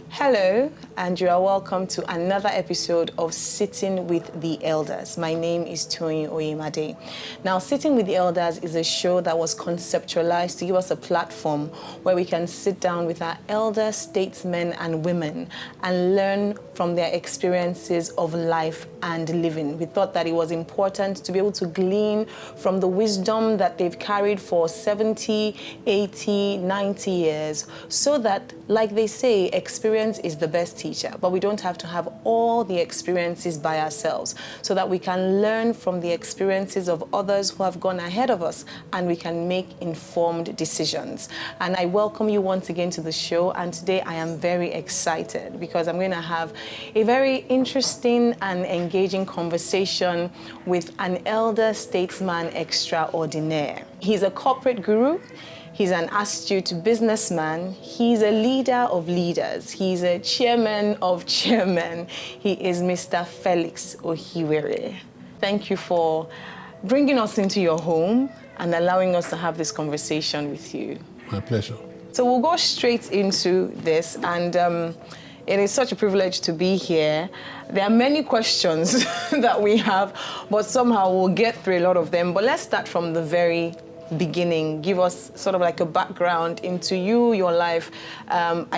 Hello, and you are welcome to another episode of Sitting with the Elders. My name is Toyin Oyemade. Now, Sitting with the Elders is a show that was conceptualized to give us a platform where we can sit down with our elder statesmen and women and learn from their experiences of life and living. We thought that it was important to be able to glean from the wisdom that they've carried for 70, 80, 90 years, so that, like they say, experience is the best teacher, but we don't have to have all the experiences by ourselves, so that we can learn from the experiences of others who have gone ahead of us and we can make informed decisions. And I welcome you once again to the show, and today I am very excited because I'm going to have a very interesting and engaging conversation with an elder statesman extraordinaire. He's a corporate guru. He's an astute businessman. He's a leader of leaders. He's a chairman of chairmen. He is Mr. Felix Ohiwere. Thank you for bringing us into your home and allowing us to have this conversation with you. My pleasure. So we'll go straight into this, and it is such a privilege to be here. There are many questions that we have, but somehow we'll get through a lot of them. But let's start from the very beginning. Give us sort of like a background into you, your life.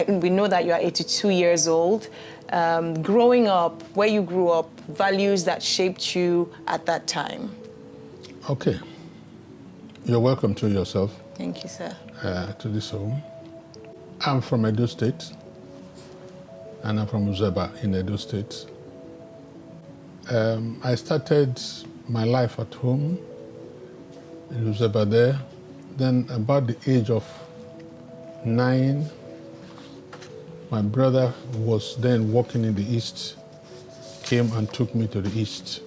We know that you are 82 years old. Growing up, where you grew up, values that shaped you at that time. Okay. You're welcome to yourself. Thank you, sir. To this home. I'm from Edo State, and I'm from Uzeba in Edo State. I started my life at home in Uzeba there. Then about the age of 9, my brother, who was then working in the East, came and took me to the East.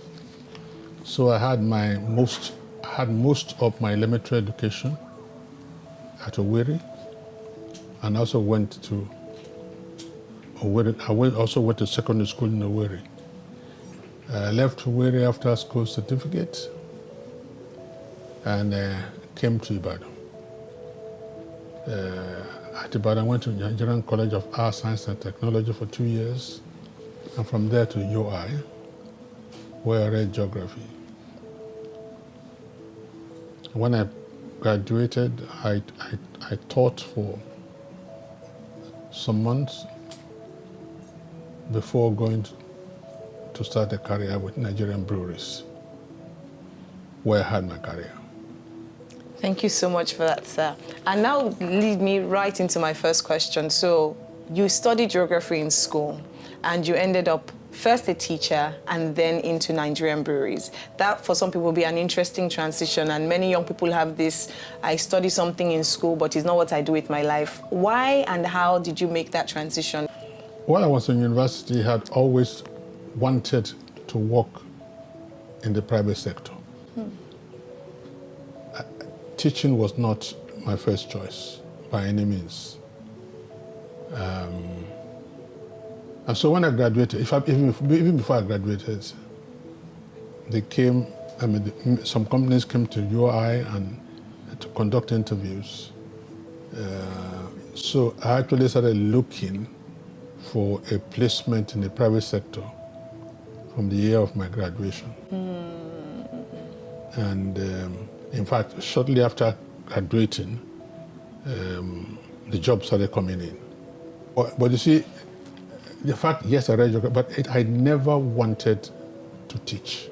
So I had most of my elementary education at Owerri, and also went to Owerri. I also went to secondary school in Owerri. I left Owerri after school certificate and came to Ibadan. At Ibadan, I went to Nigerian College of Arts, Science and Technology for 2 years, and from there to UI, where I read geography. When I graduated, I taught for some months before going to start a career with Nigerian Breweries, where I had my career. Thank you so much for that, sir. And now lead me right into my first question. So you studied geography in school, and you ended up first a teacher and then into Nigerian Breweries. That, for some people, will be an interesting transition, and many young people have this, I study something in school, but it's not what I do with my life. Why and how did you make that transition? While I was in university, I had always wanted to work in the private sector. Teaching was not my first choice by any means. And so when I graduated, even before I graduated, some companies came to UI and to conduct interviews. So I actually started looking for a placement in the private sector from the year of my graduation. And in fact, shortly after graduating, the job started coming in. But you see, the fact, yes, I read geography, but I never wanted to teach.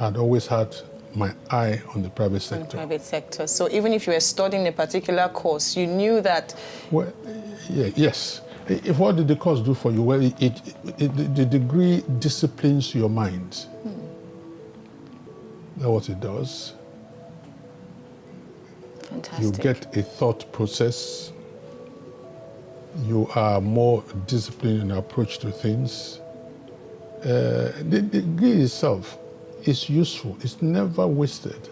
I'd always had my eye on the private sector. On the private sector. So even if you were studying a particular course, you knew that... Well, yes. What did the course do for you? Well, the degree disciplines your mind. That's what it does. Fantastic. You get a thought process. You are more disciplined in your approach to things. The degree itself is useful. It's never wasted.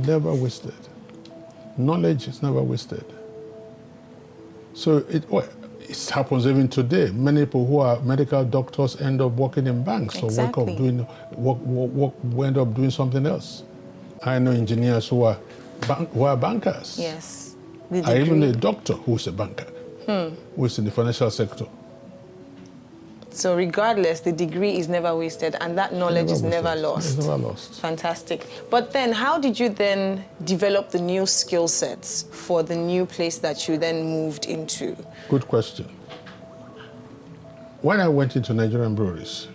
Never wasted. Knowledge is never wasted. So it happens even today. Many people who are medical doctors end up working in banks Exactly. or end up doing something else. I know engineers who are bankers. Yes. The I even know a degree. doctor who's a banker, who is in the financial sector. So regardless, the degree is never wasted and that knowledge is never lost. It's never lost. Fantastic. But then how did you then develop the new skill sets for the new place that you then moved into? Good question. When I went into Nigerian breweries,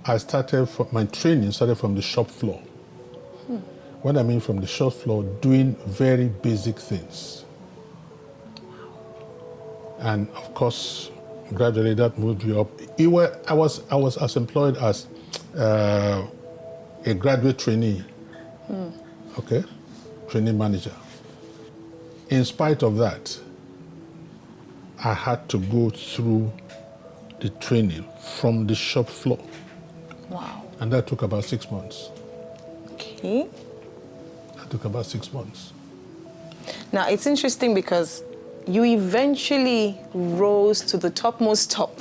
my training started from the shop floor. What I mean from the shop floor, doing very basic things. And of course, gradually that moved you up. I was as employed as a graduate trainee, okay, trainee manager. In spite of that, I had to go through the training from the shop floor. Wow. And that took about 6 months. Okay. That took about 6 months. Now, it's interesting because you eventually rose to the topmost top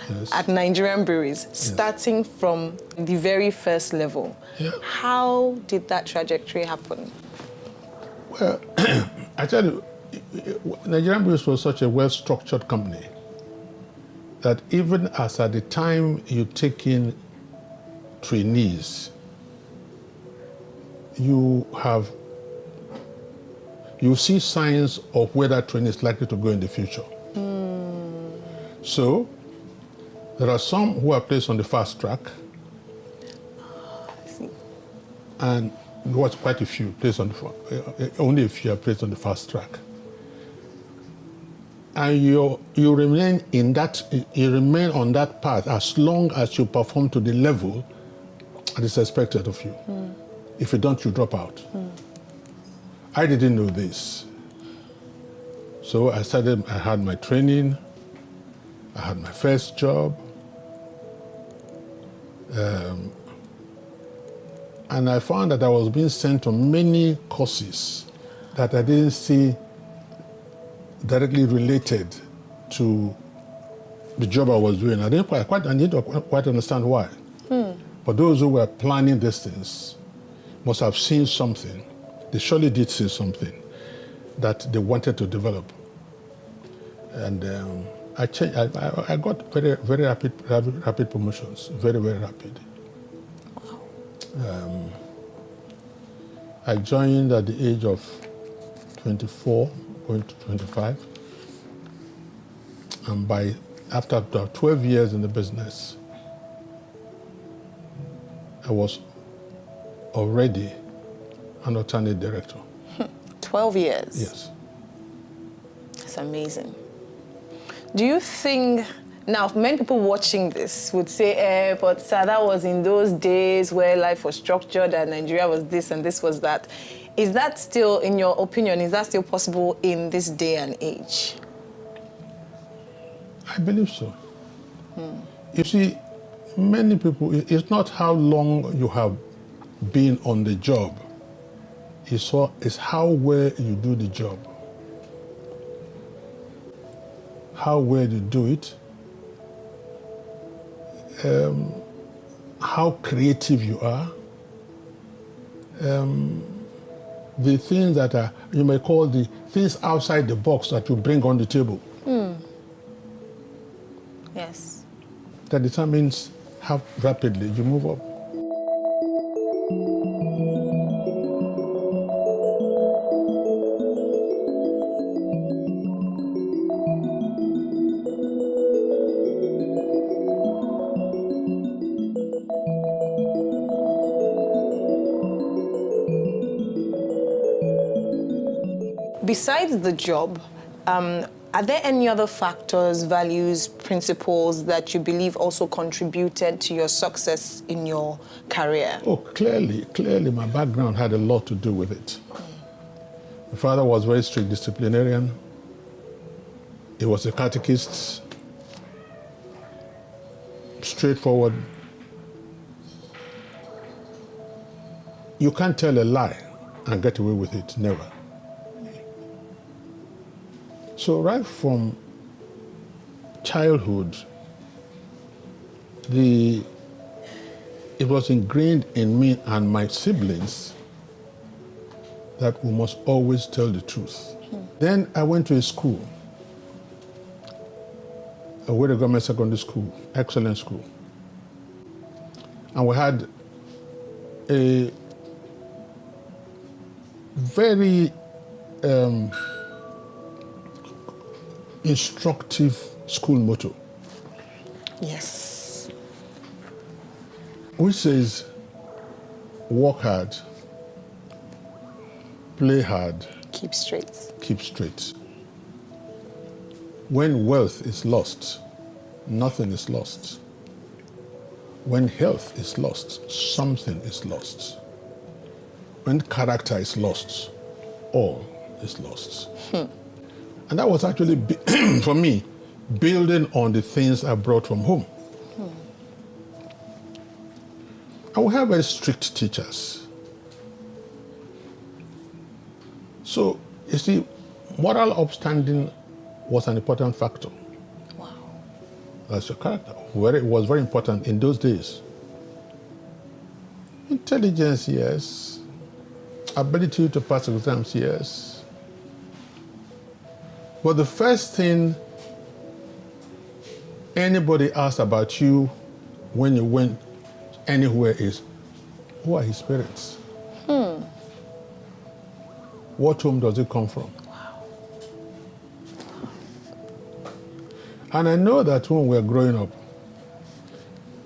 Yes. at Nigerian breweries, starting from the very first level. Yeah. How did that trajectory happen? Well, I tell you, Nigerian Breweries was such a well-structured company that even as at the time you take in trainees, you see signs of where that trainee is likely to go in the future. So there are some who are placed on the fast track, and there was quite a few placed on only a few are placed on the fast track. And you remain on that path as long as you perform to the level that is expected of you. If you don't, you drop out. I didn't know this. So I had my training, I had my first job, and I found that I was being sent on many courses that I didn't see directly related to the job I was doing. I didn't quite understand why. But those who were planning these things must have seen something. They surely did see something that they wanted to develop. And I got very, very rapid promotions, very, very rapid. I joined at the age of 24, going to 25. And after about 12 years in the business, I was already an alternate director. 12 years? Yes. That's amazing. Do you think, now many people watching this would say, but sir, that was in those days where life was structured and Nigeria was this and this was that. Is that still, in your opinion, is that still possible in this day and age? I believe so. You see, many people, it's not how long you have been on the job. It's how well you do the job. How well you do it. How creative you are. The things that are, you may call the things outside the box that you bring on the table. Yes. That determines how rapidly you move up. Besides the job, are there any other factors, values, principles that you believe also contributed to your success in your career? Oh, clearly, my background had a lot to do with it. My father was a very strict disciplinarian. He was a catechist, straightforward. You can't tell a lie and get away with it, never. So right from childhood, it was ingrained in me and my siblings that we must always tell the truth. Then I went to a school, a Owerri Government Secondary School, excellent school. And we had a very instructive school motto, Yes. which says, work hard, play hard, Keep straight. keep straight. When wealth is lost, nothing is lost. When health is lost, something is lost. When character is lost, all is lost. And that was actually, for me, building on the things I brought from home. And we have very strict teachers. So, you see, moral upstanding was an important factor. Wow. That's your character. It was very important in those days. Intelligence, yes. Ability to pass exams, yes. But the first thing anybody asks about you when you went anywhere is, who are his parents? What home does he come from? Wow. And I know that when we were growing up,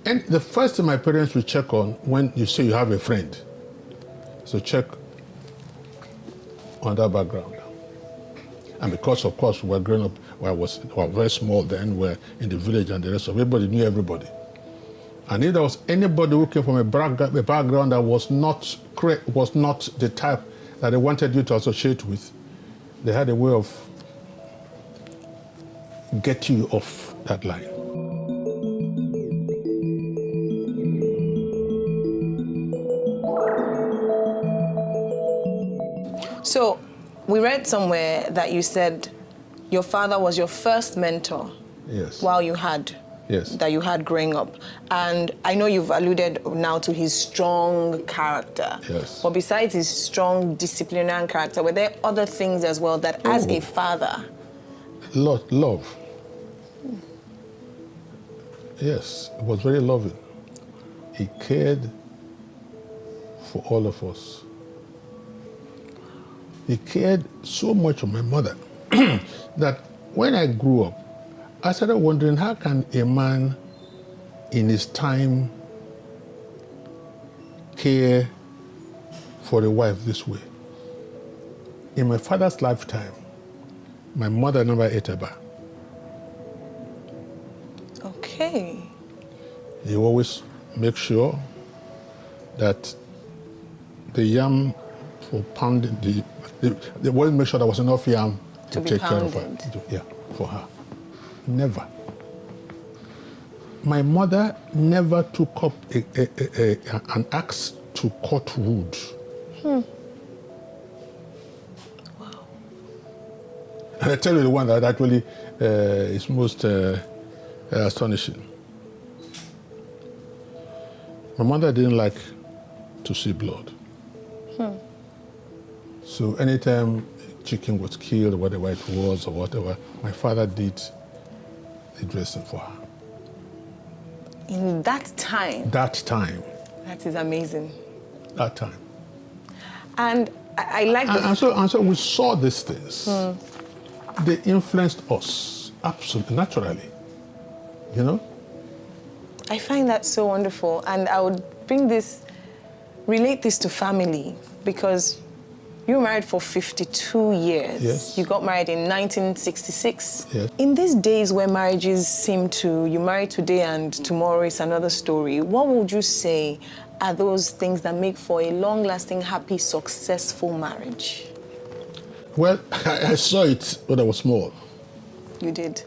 and the first thing my parents will check on when you say you have a friend, so check on that background. And because, of course, we were growing up, we were very small then, we were in the village and the rest of everybody knew everybody. And if there was anybody who came from a background that was not the type that they wanted you to associate with, they had a way of getting you off that line. So, we read somewhere that you said your father was your first mentor. Yes. While you had. Yes. That you had growing up. And I know you've alluded now to his strong character. Yes. But besides his strong disciplinary character, were there other things as well that as a father? Love. Yes, it was very loving. He cared for all of us. He cared so much for my mother that when I grew up, I started wondering, how can a man in his time care for a wife this way? In my father's lifetime, my mother never ate eba. Okay. He always make sure that the yam for pounding, they always make sure there was enough yam to take care of her. Yeah, for her. Never. My mother never took up an axe to cut wood. Wow. And I tell you the one that actually is most astonishing. My mother didn't like to see blood. So anytime chicken was killed, or whatever it was, or whatever, my father did the dressing for her. In that time? That time. That is amazing. That time. And I like and so we saw these things. They influenced us, absolutely, naturally. You know? I find that so wonderful. And I would relate this to family, because you were married for 52 years. Yes. You got married in 1966. Yes. In these days where marriages seem to, you marry today and tomorrow is another story, what would you say are those things that make for a long-lasting, happy, successful marriage? Well, I saw it when I was small. You did.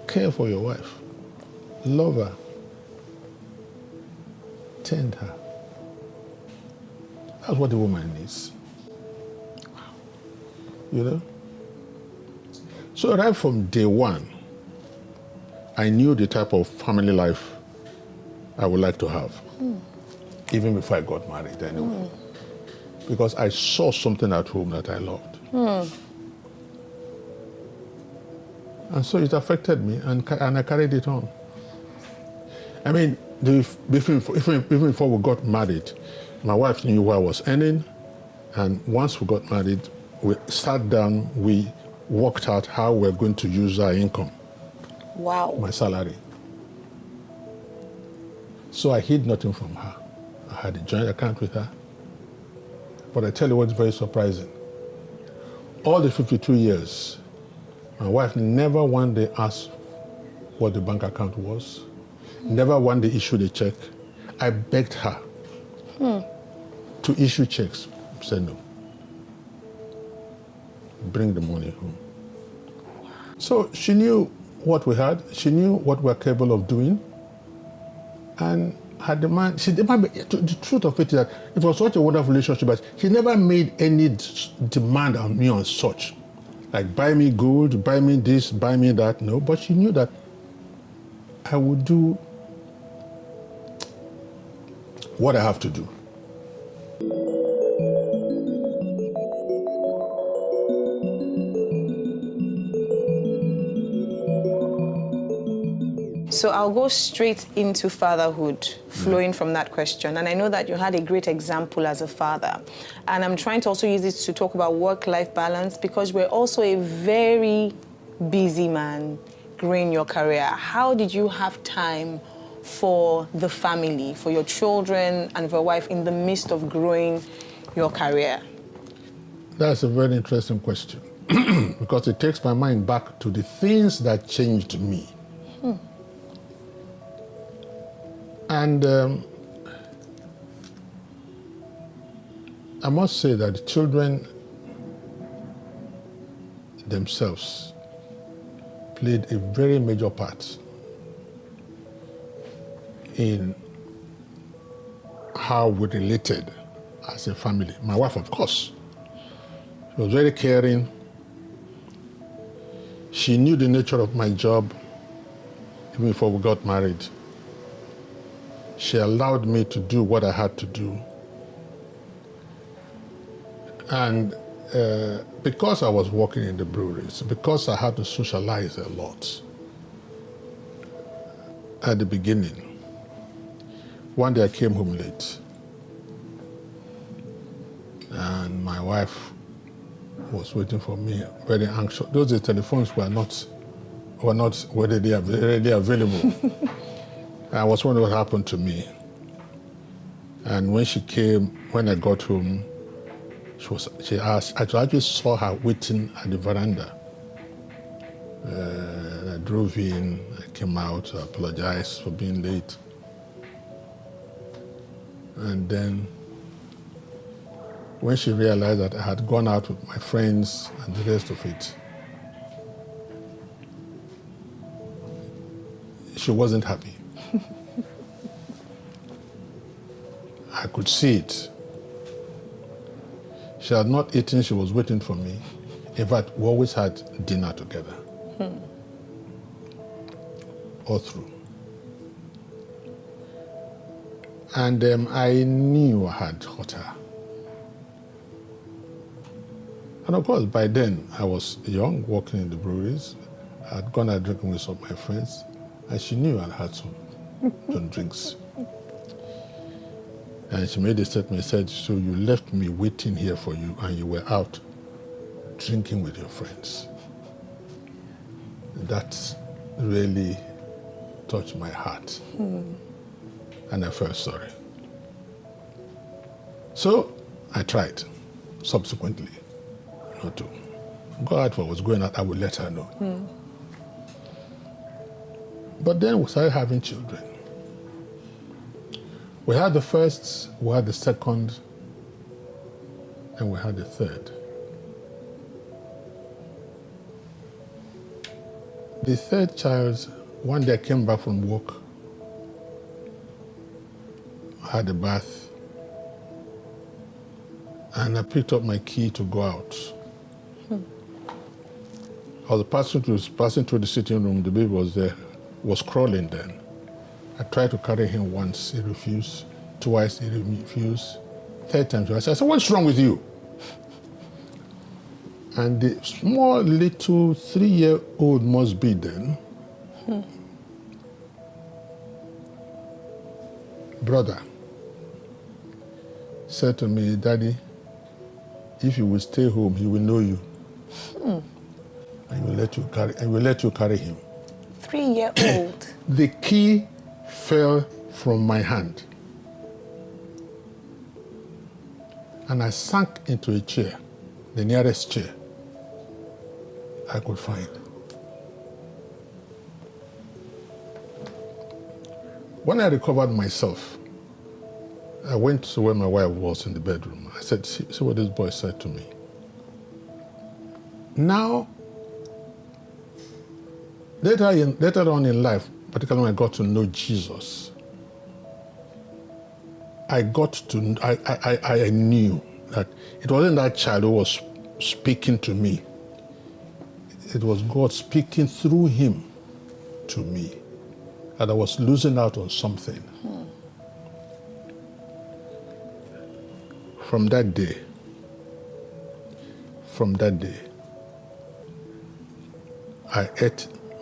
Care for your wife. Love her. Tend her. That's what a woman needs. You know? So right from day one, I knew the type of family life I would like to have, even before I got married anyway. Because I saw something at home that I loved. And so it affected me, and I carried it on. I mean, even before we got married, my wife knew what I was earning, and once we got married, we sat down, we worked out how we're going to use our income. Wow. My salary. So I hid nothing from her. I had a joint account with her. But I tell you what's very surprising. All the 52 years, my wife never one day asked what the bank account was, never one day issued a check. I begged her to issue checks. She said no. Bring the money home. So she knew what we had, she knew what we were capable of doing, and her demand, the truth of it is that it was such a wonderful relationship, but she never made any demand on me on such. Like, buy me gold, buy me this, buy me that. No, but she knew that I would do what I have to do. So I'll go straight into fatherhood, flowing from that question. And I know that you had a great example as a father. And I'm trying to also use this to talk about work-life balance, because we're also a very busy man growing your career. How did you have time for the family, for your children and for your wife in the midst of growing your career? That's a very interesting question because it takes my mind back to the things that changed me. And I must say that the children themselves played a very major part in how we related as a family. My wife, of course, she was very caring. She knew the nature of my job even before we got married. She allowed me to do what I had to do. And because I was working in the breweries, because I had to socialize a lot at the beginning, one day I came home late and my wife was waiting for me, very anxious. Those days, telephones were not readily available. I was wondering what happened to me. And when she came, when I got home, she asked, I actually saw her waiting at the veranda. I drove in, I came out, I apologized for being late. And then when she realized that I had gone out with my friends and the rest of it, she wasn't happy. I could see it. She had not eaten, she was waiting for me. In fact, we always had dinner together. All through. And I knew I had hurt her. And of course, by then, I was young, working in the breweries. I had gone out drinking with some of my friends, and she knew I'd had some drinks. And she made a statement, said, so you left me waiting here for you, and you were out drinking with your friends. That really touched my heart. And I felt sorry. So I tried, subsequently, not to go out for what was going on. I would let her know. But then we started having children. We had the first, we had the second, and we had the third. The third child, one day I came back from work, had a bath, and I picked up my key to go out. I was passing through the sitting room. The baby was there, was crawling then. I tried to carry him once, he refused. Twice, he refused. Third time, I said, what's wrong with you? And the small little 3-year-old must be then. Brother said to me, Daddy, if you will stay home, he will know you. And will let you carry him. 3-year-old. The key fell from my hand. And I sank into a chair, the nearest chair I could find. When I recovered myself, I went to where my wife was in the bedroom. I said, see what this boy said to me. Now, later on in life, particularly when I got to know Jesus, I knew that it wasn't that child who was speaking to me. It was God speaking through him to me, that I was losing out on something. From that day,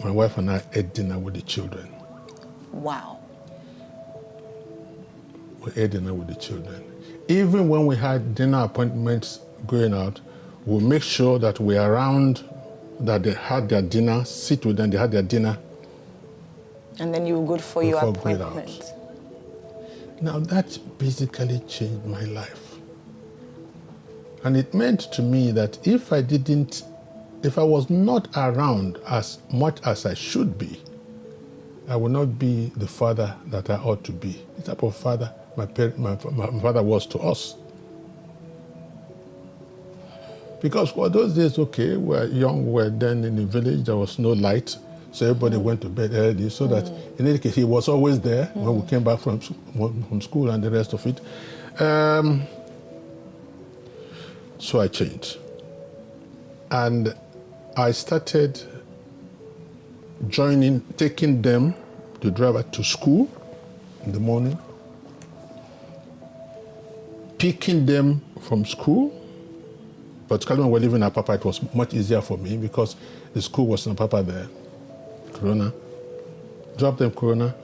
my wife and I ate dinner with the children. Wow. We ate dinner with the children. Even when we had dinner appointments going out, we'll make sure that we're around, that they had their dinner, sit with them, they had their dinner. And then you were good for your appointment. Now that basically changed my life. And it meant to me that if I was not around as much as I should be, I would not be the father that I ought to be. The type of father my father was to us. Because for those days, okay, we were young, we were then in the village, there was no light, so everybody went to bed early, so that in any case, he was always there when we came back from school and the rest of it. So I changed. And I started taking them, the driver, to school in the morning, picking them from school. Particularly when we were living in Apapa, it was much easier for me because the school was in Apapa there, Corona. Drop them Corona,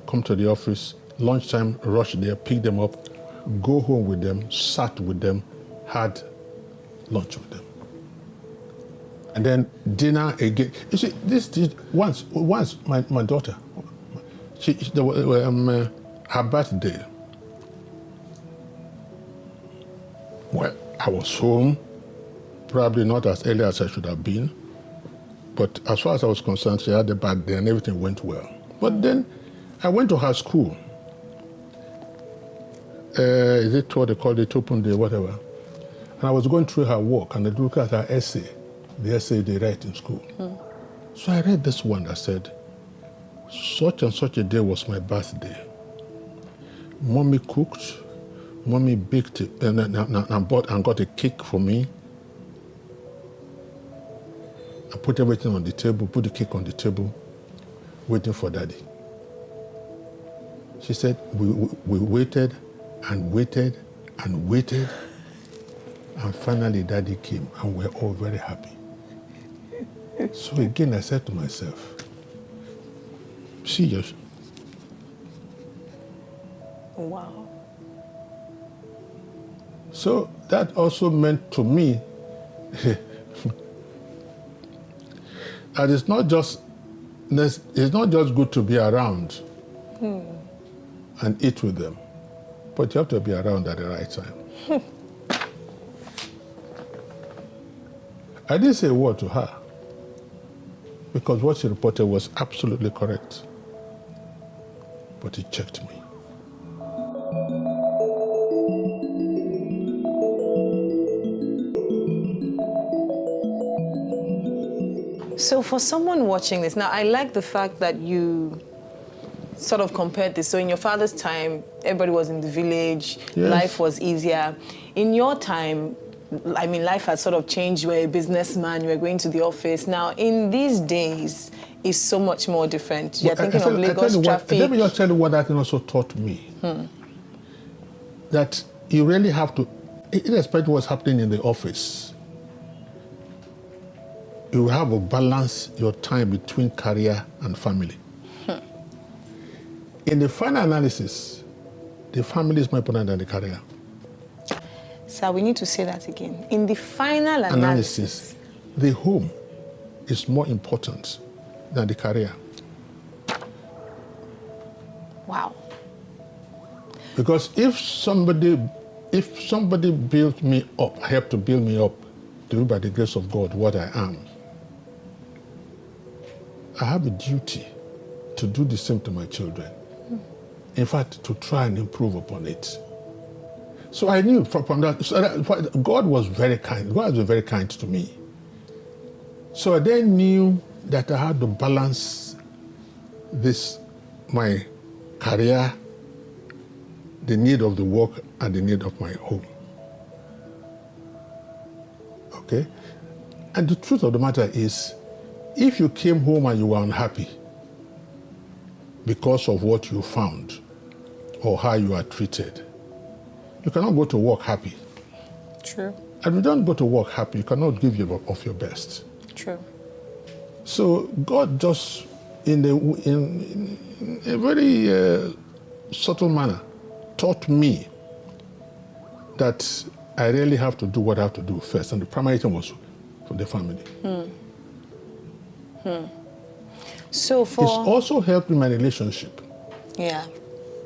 come to the office, lunchtime, rush there, pick them up, go home with them, sat with them, had lunch with them. And then dinner again. You see, once my daughter, her birthday. Well, I was home, probably not as early as I should have been, but as far as I was concerned, she had a bad day and everything went well. But then I went to her school. Is it what they call it, open day, whatever. And I was going through her work and I looked at her essay, the essay they write in school. So I read this one that said, such and such a day was my birthday. Mommy cooked, Mommy baked it and bought and got a cake for me. I put everything on the table, put the cake on the table, waiting for Daddy. She said, we waited and waited and waited, and finally Daddy came, and we're all very happy. So again, I said to myself, see, Josh. Wow. So that also meant to me that it's not just good to be around and eat with them, but you have to be around at the right time. I didn't say a word to her because what she reported was absolutely correct, but it checked me. So for someone watching this, now I like the fact that you sort of compared this. So in your father's time, everybody was in the village, yes. Life was easier. In your time, I mean, life has sort of changed. You were a businessman, you were going to the office. Now, in these days, it's so much more different. You're thinking of Lagos traffic. Let me just tell you what that thing also taught me. That you really have to, irrespective of what's happening in the office, you have to balance your time between career and family. In the final analysis, the family is more important than the career. Sir, we need to say that again. In the final analysis, the home is more important than the career. Wow. Because if somebody built me up, helped to build me up, to be by the grace of God what I am, I have a duty to do the same to my children. In fact, to try and improve upon it. So I knew from that, God was very kind. God has been very kind to me. So I then knew that I had to balance this, my career, the need of the work, and the need of my home. Okay? And the truth of the matter is, if you came home and you were unhappy because of what you found or how you are treated, you cannot go to work happy. True. And if you don't go to work happy, you cannot give of your best. True. So God just, in a very subtle manner, taught me that I really have to do what I have to do first. And the primary thing was for the family. So It's also helped in my relationship. Yeah.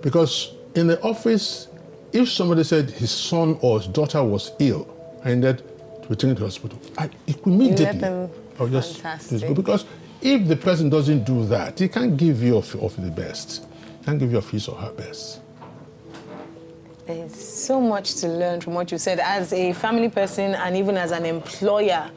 Because in the office, if somebody said his son or his daughter was ill and needed to be taken to the hospital, I immediately, I'll just go. Because if the person doesn't do that, he can't give you of the best. He can't give you of his or her best. There's so much to learn from what you said as a family person and even as an employer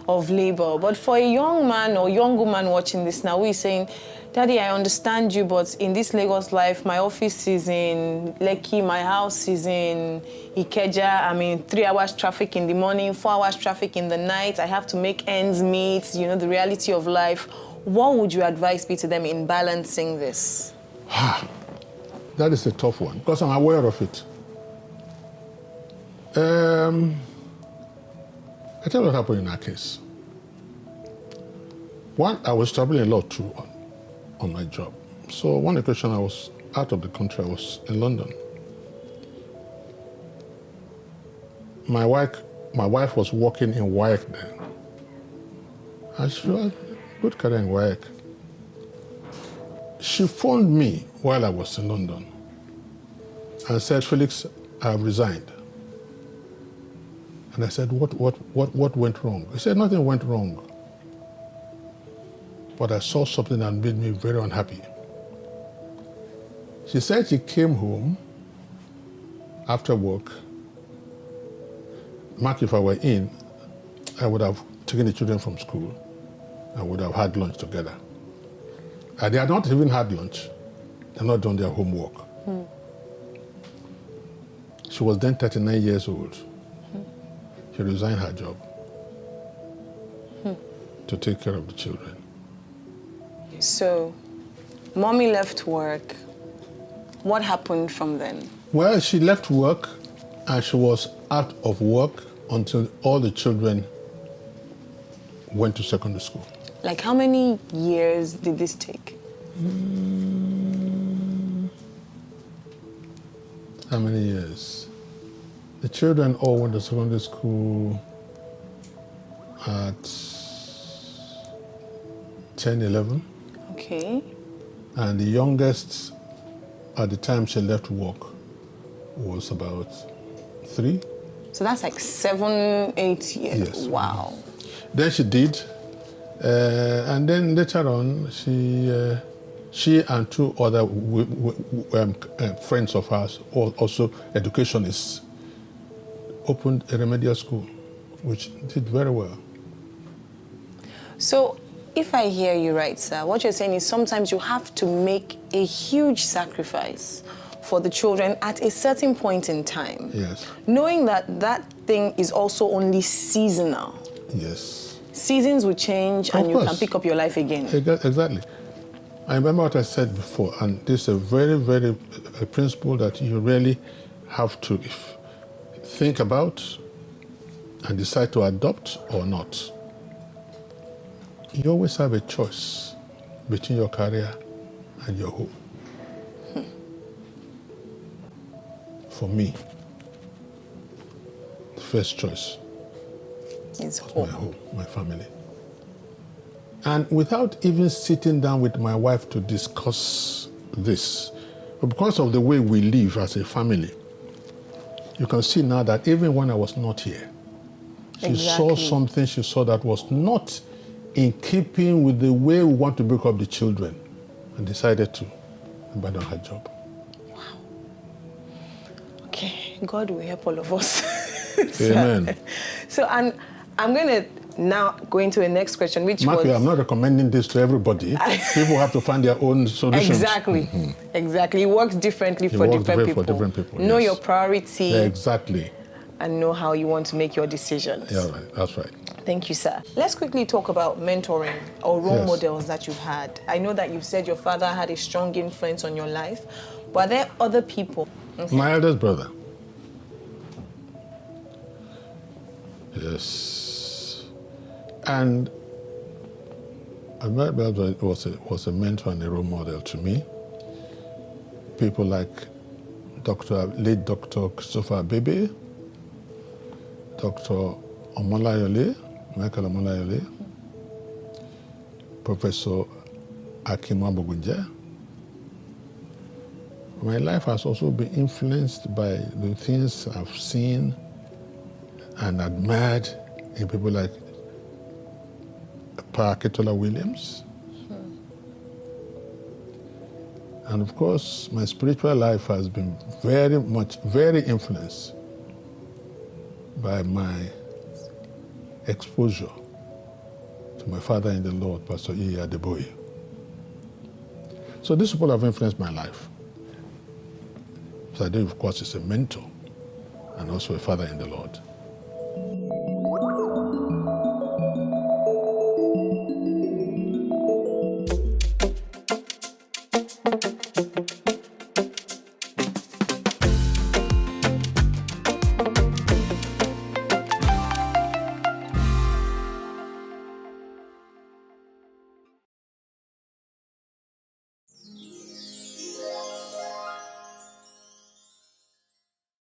of labor. But for a young man or young woman watching this now, who is saying, Daddy, I understand you, but in this Lagos life, my office is in Lekki, my house is in Ikeja. I'm in 3 hours traffic in the morning, 4 hours traffic in the night. I have to make ends meet, you know, the reality of life. What would your advice be to them in balancing this? That is a tough one, because I'm aware of it. I tell you what happened in our case. One, I was traveling a lot too on my job. So one occasion I was out of the country, I was in London. My wife was working in WAEC then. And she had a good career in WAEC. She phoned me while I was in London and said, Felix, I have resigned. And I said, what went wrong? He said, nothing went wrong. But I saw something that made me very unhappy. She said she came home after work. Mark, if I were in, I would have taken the children from school and would have had lunch together. And they had not even had lunch. They had not done their homework. She was then 39 years old. She resigned her job to take care of the children. So, mommy left work. What happened from then? Well, she left work and she was out of work until all the children went to secondary school. Like how many years did this take? How many years? The children all went to secondary school at 10, 11. Okay. And the youngest at the time she left work was about 3. So that's like 7, 8 years. Yes. Wow. Then she did. And then later on, she and 2 other friends of hers, also educationists, opened a remedial school, which did very well. So, if I hear you right, sir, what you're saying is sometimes you have to make a huge sacrifice for the children at a certain point in time. Yes. Knowing that everything is also only seasonal. Yes. Seasons will change and Of you can course. pick up your life again. Exactly. I remember what I said before, and this is a very, very a principle that you really have to think about and decide to adopt or not. You always have a choice between your career and your home. For me, the first choice It's was home. my home, my family. And without even sitting down with my wife to discuss this, but because of the way we live as a family, you can see now that even when I was not here, she saw Exactly. something she saw that was not in keeping with the way we want to bring up the children, and decided to abandon her job. Okay, God will help all of us. Amen. So, and I'm going to now go into the next question, which Matthew, was... I'm not recommending this to everybody. People have to find their own solutions. Exactly. Exactly. It works differently for works different different for people. different people, Know yes. your priority Yeah, exactly. and know how you want to make your decisions. Yeah, right. That's right. Thank you, sir. Let's quickly talk about mentoring or role Yes. models that you've had. I know that you've said your father had a strong influence on your life, but are there other people? My eldest brother. Yes. And my brother was a mentor and a role model to me. People like late Dr. Christopher Bebe, Dr. Omolayole, Michael Omolayole, Professor Akim Abogunje. My life has also been influenced by the things I've seen and admired in people like Pa Akitola Williams. And of course, my spiritual life has been very influenced by my exposure to my father in the Lord, Pastor E. Adeboye. So these people have influenced my life. So I of course, is a mentor and also a father in the Lord.